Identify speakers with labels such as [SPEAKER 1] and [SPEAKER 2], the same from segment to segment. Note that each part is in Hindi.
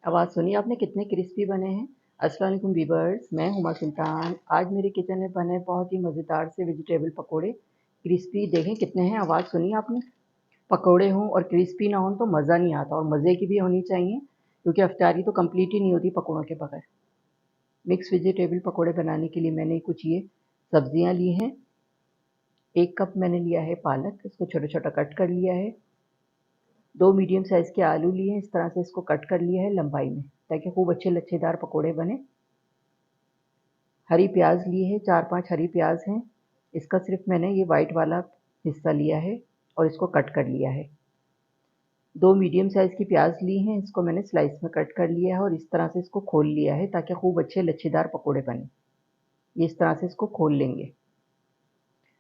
[SPEAKER 1] आवाज़ सुनी आपने कितने क्रिस्पी बने हैं। अस्सलाम वालेकुम वीवर्स, मैं हुमा सुल्तान। आज मेरे किचन में बने बहुत ही मज़ेदार से वेजिटेबल पकोड़े। क्रिस्पी देखें कितने हैं, आवाज़ सुनी आपने। पकोड़े हों और क्रिस्पी ना हों तो मज़ा नहीं आता, और मज़े की भी होनी चाहिए क्योंकि अफ्तारी तो कंप्लीट ही नहीं होती पकोड़ों के बगैर। मिक्स वेजिटेबल पकोड़े बनाने के लिए मैंने कुछ ये सब्जियां ली हैं। 1 कप मैंने लिया है पालक, इसको छोटा छोटा कट कर लिया है। 2 मीडियम साइज़ के आलू लिए हैं, इस तरह से इसको कट कर लिया है लंबाई में ताकि खूब अच्छे लच्छेदार पकोड़े बने। हरी प्याज ली है, 4-5 हरी प्याज हैं। इसका सिर्फ मैंने ये वाइट वाला हिस्सा लिया है और इसको कट कर लिया है। 2 मीडियम साइज़ की प्याज ली हैं, इसको मैंने स्लाइस में कट कर लिया है और इस तरह से इसको खोल लिया है ताकि खूब अच्छे लच्छेदार पकोड़े बने। ये इस तरह से इसको खोल लेंगे।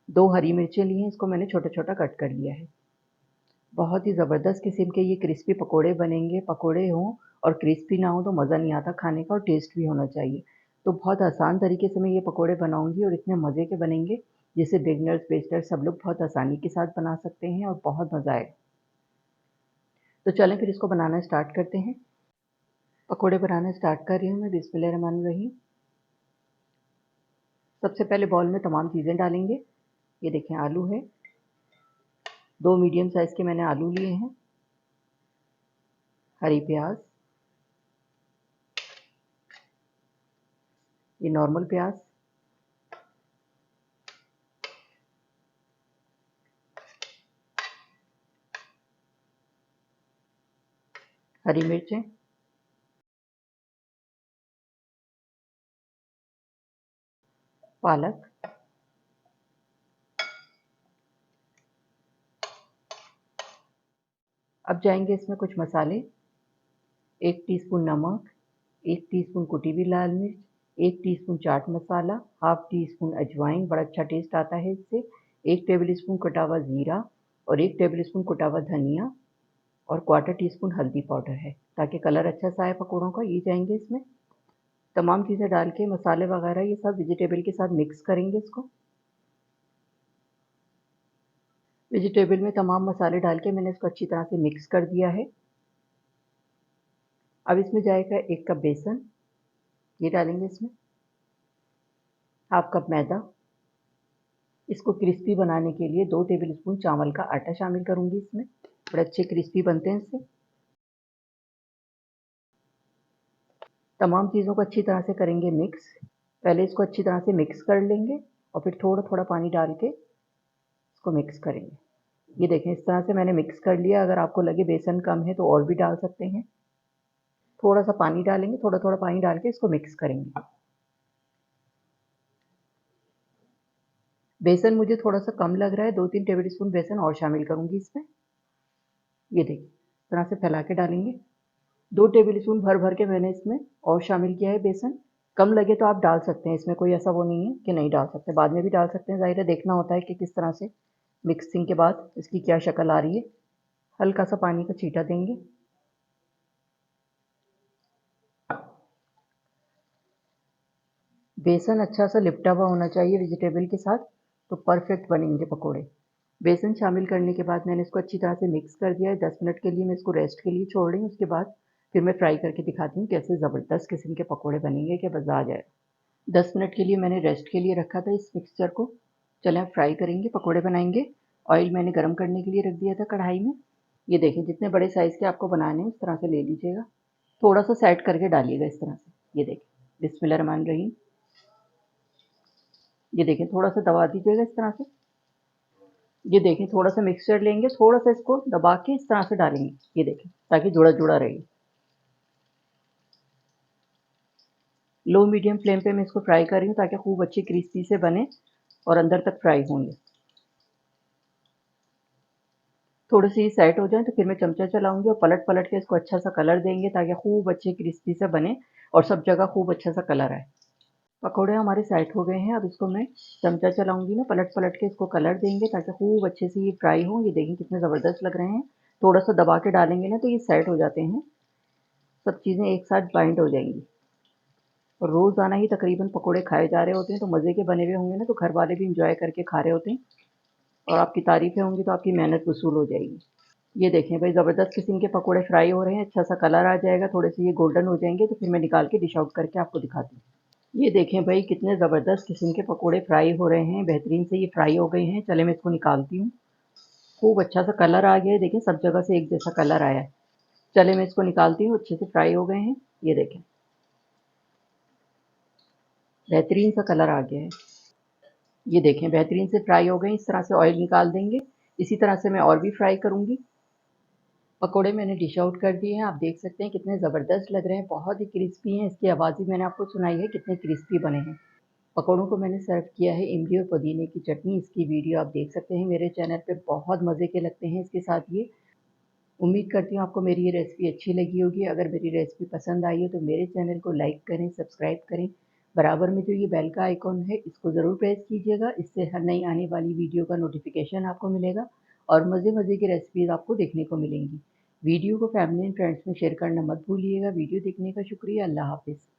[SPEAKER 1] 2 हरी मिर्चें ली हैं, इसको मैंने छोटा छोटा कट कर लिया है। बहुत ही ज़बरदस्त किस्म के ये क्रिस्पी पकोड़े बनेंगे। पकोड़े हों और क्रिस्पी ना हो तो मज़ा नहीं आता खाने का, और टेस्ट भी होना चाहिए। तो बहुत आसान तरीके से मैं ये पकोड़े बनाऊंगी और इतने मज़े के बनेंगे जिसे बिगनर्स बेस्टर्स सब लोग बहुत आसानी के साथ बना सकते हैं और बहुत मज़ा आएगा। तो चलें फिर इसको बनाना स्टार्ट करते हैं। पकोड़े बनाना स्टार्ट कर रही हूँ मैं। बिस्मिल्लाहिर्रहमानिर्रहीम। सबसे पहले बॉल में तमाम चीज़ें डालेंगे। ये देखें आलू है, 2 मीडियम साइज़ के मैंने आलू लिए हैं। हरी प्याज, ये नॉर्मल प्याज, हरी मिर्चें, पालक, अब जाएंगे इसमें कुछ मसाले। 1 टीस्पून नमक, 1 टीस्पून कुटी हुई लाल मिर्च, 1 teaspoon chaat masala, half tea spoon अजवाइन, बड़ा अच्छा टेस्ट आता है इससे, 1 टेबल स्पून कुटा हुआ ज़ीरा और 1 टेबल स्पून कुटा हुआ धनिया, और क्वार्टर टी स्पून हल्दी पाउडर है ताकि कलर अच्छा सा आए पकौड़ों का। ये जाएंगे इसमें। तमाम चीज़ें डाल के मसाले वगैरह ये सब वेजिटेबल के साथ मिक्स करेंगे इसको। वेजिटेबल में तमाम मसाले डाल के मैंने इसको अच्छी तरह से मिक्स कर दिया है। अब इसमें जाएगा 1 कप बेसन, ये डालेंगे इसमें। हाफ कप मैदा, इसको क्रिस्पी बनाने के लिए 2 टेबल स्पून चावल का आटा शामिल करूंगी इसमें, बड़े अच्छे क्रिस्पी बनते हैं इससे। तमाम चीज़ों को अच्छी तरह से करेंगे मिक्स। पहले इसको अच्छी तरह से मिक्स कर लेंगे और फिर थोड़ा थोड़ा पानी डाल के इसको मिक्स करेंगे। ये देखें इस तरह से मैंने मिक्स कर लिया। अगर आपको लगे बेसन कम है तो और भी डाल सकते हैं। थोड़ा सा पानी डालेंगे, थोड़ा थोड़ा पानी डाल के इसको मिक्स करेंगे। बेसन मुझे थोड़ा सा कम लग रहा है, 2-3 टेबल स्पून बेसन और शामिल करूंगी इसमें। ये देखिए इस तरह से फैला के डालेंगे। 2 टेबल स्पून भर भर के मैंने इसमें और शामिल किया है बेसन। कम लगे तो आप डाल सकते हैं, इसमें कोई ऐसा वो नहीं है कि नहीं डाल सकते, बाद में भी डाल सकते हैं। ज़ाहिर है देखना होता है कि किस तरह से मिक्सिंग के बाद इसकी क्या शक्ल आ रही है। हल्का सा पानी का छींटा देंगे। बेसन अच्छा सा लिपटा हुआ होना चाहिए वेजिटेबल के साथ, तो परफेक्ट बनेंगे पकोड़े। बेसन शामिल करने के बाद मैंने इसको अच्छी तरह से मिक्स कर दिया है। 10 मिनट के लिए मैं इसको रेस्ट के लिए छोड़ रही हूँ। उसके बाद फिर मैं फ्राई करके दिखाती हूँ कैसे ज़बरदस्त किस्म के पकोड़े बनेंगे कि मज़ा आ जाएगा। 10 मिनट के लिए मैंने रेस्ट के लिए रखा था इस मिक्सचर को। चलें अब फ्राई करेंगे, पकोड़े बनाएंगे। ऑयल मैंने गर्म करने के लिए रख दिया था कढ़ाई में। ये देखें जितने बड़े साइज़ के आपको बनाने हैं उस तरह से ले लीजिएगा। थोड़ा सा सेट करके डालिएगा इस तरह से। ये देखें बिस्मिल्लाहिर्रहमानिर्रहीम। ये देखें थोड़ा सा दबा दीजिएगा इस तरह से। ये देखें थोड़ा सा मिक्सचर लेंगे, थोड़ा सा इसको दबा के इस तरह से डालेंगे। ये देखें ताकि जुड़ा जुड़ा रहे। लो मीडियम फ्लेम पे मैं इसको फ्राई कर रही हूँ ताकि खूब अच्छी क्रिस्पी से बने और अंदर तक फ्राई होंगे। थोड़ी सी सेट हो जाए तो फिर मैं चमचा चलाऊंगी और पलट पलट के इसको अच्छा सा कलर देंगे ताकि खूब अच्छे क्रिस्पी से बने और सब जगह खूब अच्छा सा कलर आए। पकौड़े हमारे सेट हो गए हैं। अब इसको मैं चमचा चलाऊंगी ना, पलट पलट के इसको कलर देंगे ताकि खूब अच्छे से ये फ्राई हो। ये देखें कितने ज़बरदस्त लग रहे हैं। थोड़ा सा दबा के डालेंगे ना तो ये सेट हो जाते हैं, सब चीज़ें एक साथ बाइंड हो जाएंगी। और रोज़ाना ही तकरीबन पकोड़े खाए जा रहे होते हैं, तो मज़े के बने हुए होंगे ना तो घर वाले भी इंजॉय करके खा रहे होते हैं और आपकी तारीफ़ें होंगी तो आपकी मेहनत वसूल हो जाएगी। ये देखें भाई, ज़बरदस्त किस्म के पकोड़े फ्राई हो रहे हैं, अच्छा सा कलर आ जाएगा, थोड़े से ये गोल्डन हो जाएंगे तो फिर मैं निकाल के डिश आउट करके आपको दिखाती हूँ। ये देखें भाई, कितने ज़बरदस्त किस्म के पकोड़े फ्राई हो रहे हैं, बेहतरीन से ये फ्राई हो गए हैं। चले मैं इसको निकालती हूँ। खूब अच्छा सा कलर आ गया है, देखें सब जगह से एक जैसा कलर आया है। चले मैं इसको निकालती हूँ, अच्छे से फ्राई हो गए हैं। ये देखें, बेहतरीन सा कलर आ गया है। ये देखें, बेहतरीन से फ्राई हो गए। इस तरह से ऑयल निकाल देंगे। इसी तरह से मैं और भी फ्राई करूँगी। पकोड़े मैंने डिश आउट कर दिए हैं। आप देख सकते हैं कितने ज़बरदस्त लग रहे हैं, बहुत ही क्रिस्पी हैं। इसकी आवाज़ भी मैंने आपको सुनाई है, कितने क्रिस्पी बने हैं। पकोड़ों को मैंने सर्व किया है इमली और पुदीने की चटनी। इसकी वीडियो आप देख सकते हैं मेरे चैनल पे, बहुत मज़े के लगते हैं इसके साथ ये। उम्मीद करती हूँ आपको मेरी ये रेसिपी अच्छी लगी होगी। अगर मेरी रेसिपी पसंद आई हो तो मेरे चैनल को लाइक करें, सब्सक्राइब करें। बराबर में जो ये बेल का आइकॉन है इसको ज़रूर प्रेस कीजिएगा, इससे हर नई आने वाली वीडियो का नोटिफिकेशन आपको मिलेगा और मज़े-मज़े की रेसिपीज़ आपको देखने को मिलेंगी। वीडियो को फैमिली एंड फ्रेंड्स में शेयर करना मत भूलिएगा। वीडियो देखने का शुक्रिया। अल्लाह हाफ़िज़।